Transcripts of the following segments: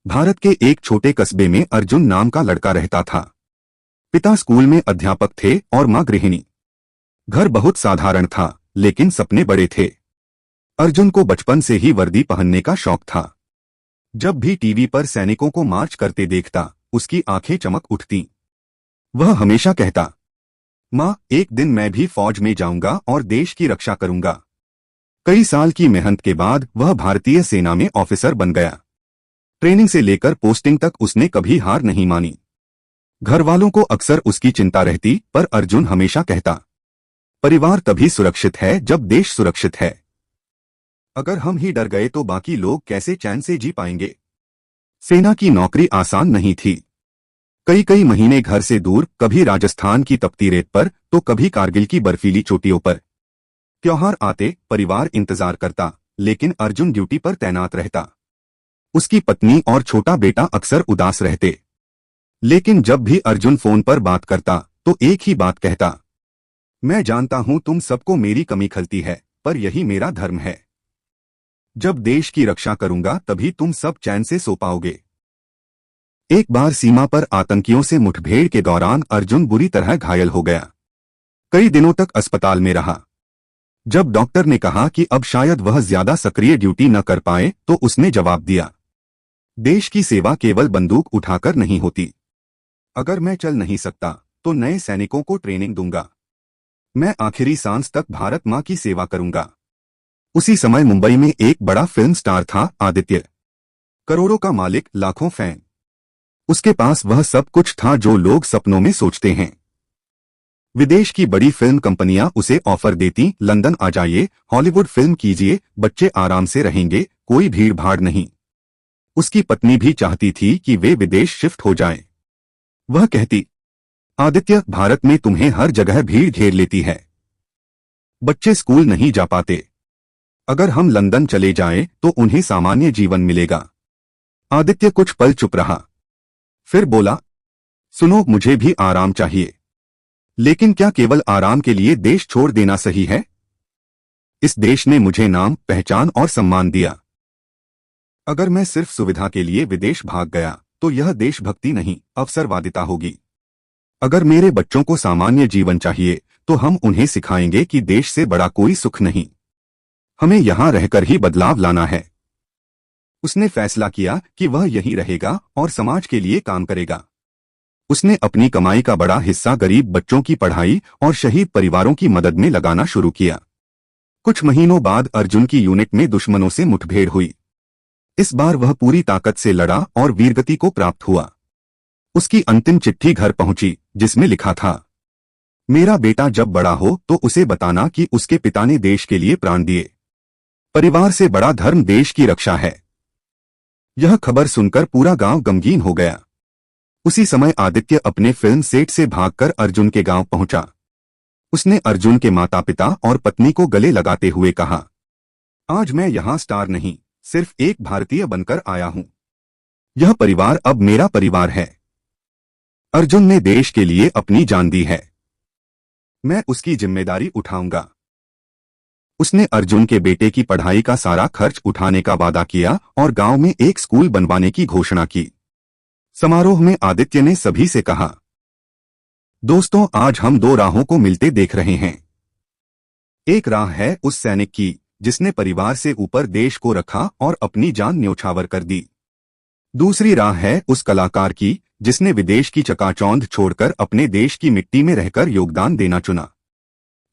भारत के एक छोटे कस्बे में अर्जुन नाम का लड़का रहता था। पिता स्कूल में अध्यापक थे और मां गृहिणी। घर बहुत साधारण था, लेकिन सपने बड़े थे। अर्जुन को बचपन से ही वर्दी पहनने का शौक था। जब भी टीवी पर सैनिकों को मार्च करते देखता, उसकी आंखें चमक उठतीं। वह हमेशा कहता, मां, एक दिन मैं भी फौज में जाऊंगा और देश की रक्षा करूंगा। कई साल की मेहनत के बाद वह भारतीय सेना में ऑफिसर बन गया। ट्रेनिंग से लेकर पोस्टिंग तक उसने कभी हार नहीं मानी। घर वालों को अक्सर उसकी चिंता रहती, पर अर्जुन हमेशा कहता, परिवार तभी सुरक्षित है जब देश सुरक्षित है। अगर हम ही डर गए तो बाकी लोग कैसे चैन से जी पाएंगे। सेना की नौकरी आसान नहीं थी। कई कई महीने घर से दूर, कभी राजस्थान की तपती रेत पर तो कभी कारगिल की बर्फीली चोटियों पर। त्योहार आते परिवार इंतजार करता, लेकिन अर्जुन ड्यूटी पर तैनात रहता। उसकी पत्नी और छोटा बेटा अक्सर उदास रहते, लेकिन जब भी अर्जुन फोन पर बात करता तो एक ही बात कहता, मैं जानता हूं तुम सबको मेरी कमी खलती है, पर यही मेरा धर्म है। जब देश की रक्षा करूंगा तभी तुम सब चैन से सो पाओगे। एक बार सीमा पर आतंकियों से मुठभेड़ के दौरान अर्जुन बुरी तरह घायल हो गया। कई दिनों तक अस्पताल में रहा। जब डॉक्टर ने कहा कि अब शायद वह ज्यादा सक्रिय ड्यूटी न कर पाए, तो उसने जवाब दिया, देश की सेवा केवल बंदूक उठाकर नहीं होती। अगर मैं चल नहीं सकता तो नए सैनिकों को ट्रेनिंग दूंगा। मैं आखिरी सांस तक भारत मां की सेवा करूंगा। उसी समय मुंबई में एक बड़ा फिल्म स्टार था, आदित्य। करोड़ों का मालिक, लाखों फैन। उसके पास वह सब कुछ था जो लोग सपनों में सोचते हैं। विदेश की बड़ी फिल्म कंपनियां उसे ऑफर देती, लंदन आ जाइए, हॉलीवुड फिल्म कीजिए, बच्चे आराम से रहेंगे, कोई भीड़ भाड़ नहीं। उसकी पत्नी भी चाहती थी कि वे विदेश शिफ्ट हो जाएं। वह कहती, आदित्य, भारत में तुम्हें हर जगह भीड़ घेर लेती है। बच्चे स्कूल नहीं जा पाते। अगर हम लंदन चले जाएं तो उन्हें सामान्य जीवन मिलेगा। आदित्य कुछ पल चुप रहा, फिर बोला, सुनो, मुझे भी आराम चाहिए। लेकिन क्या केवल आराम के लिए देश छोड़ देना सही है? इस देश ने मुझे नाम, पहचान और सम्मान दिया। अगर मैं सिर्फ सुविधा के लिए विदेश भाग गया तो यह देशभक्ति नहीं, अवसरवादिता होगी। अगर मेरे बच्चों को सामान्य जीवन चाहिए तो हम उन्हें सिखाएंगे कि देश से बड़ा कोई सुख नहीं। हमें यहां रहकर ही बदलाव लाना है। उसने फैसला किया कि वह यहीं रहेगा और समाज के लिए काम करेगा। उसने अपनी कमाई का बड़ा हिस्सा गरीब बच्चों की पढ़ाई और शहीद परिवारों की मदद में लगाना शुरू किया। कुछ महीनों बाद अर्जुन की यूनिट में दुश्मनों से मुठभेड़ हुई। इस बार वह पूरी ताकत से लड़ा और वीरगति को प्राप्त हुआ। उसकी अंतिम चिट्ठी घर पहुंची, जिसमें लिखा था, मेरा बेटा जब बड़ा हो तो उसे बताना कि उसके पिता ने देश के लिए प्राण दिए। परिवार से बड़ा धर्म देश की रक्षा है। यह खबर सुनकर पूरा गांव गमगीन हो गया। उसी समय आदित्य अपने फिल्म सेट से भागकर अर्जुन के गांव पहुंचा। उसने अर्जुन के माता पिता और पत्नी को गले लगाते हुए कहा, आज मैं यहां स्टार नहीं, सिर्फ एक भारतीय बनकर आया हूं। यह परिवार अब मेरा परिवार है। अर्जुन ने देश के लिए अपनी जान दी है। मैं उसकी जिम्मेदारी उठाऊंगा। उसने अर्जुन के बेटे की पढ़ाई का सारा खर्च उठाने का वादा किया और गांव में एक स्कूल बनवाने की घोषणा की। समारोह में आदित्य ने सभी से कहा, दोस्तों, आज हम दो राहों को मिलते देख रहे हैं। एक राह है उस सैनिक की जिसने परिवार से ऊपर देश को रखा और अपनी जान न्योछावर कर दी। दूसरी राह है उस कलाकार की जिसने विदेश की चकाचौंध छोड़कर अपने देश की मिट्टी में रहकर योगदान देना चुना।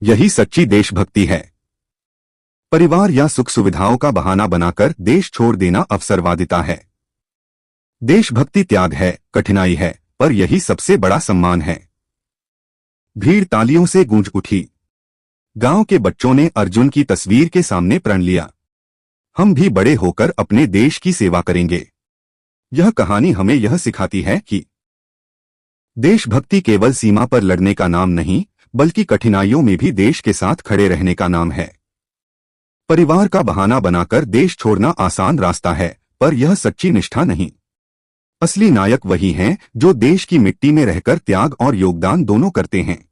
यही सच्ची देशभक्ति है। परिवार या सुख सुविधाओं का बहाना बनाकर देश छोड़ देना अवसरवादिता है। देशभक्ति त्याग है, कठिनाई है, पर यही सबसे बड़ा सम्मान है। भीड़ तालियों से गूंज उठी। गांव के बच्चों ने अर्जुन की तस्वीर के सामने प्रण लिया, हम भी बड़े होकर अपने देश की सेवा करेंगे। यह कहानी हमें यह सिखाती है कि देशभक्ति केवल सीमा पर लड़ने का नाम नहीं, बल्कि कठिनाइयों में भी देश के साथ खड़े रहने का नाम है। परिवार का बहाना बनाकर देश छोड़ना आसान रास्ता है, पर यह सच्ची निष्ठा नहीं। असली नायक वही हैं जो देश की मिट्टी में रहकर त्याग और योगदान दोनों करते हैं।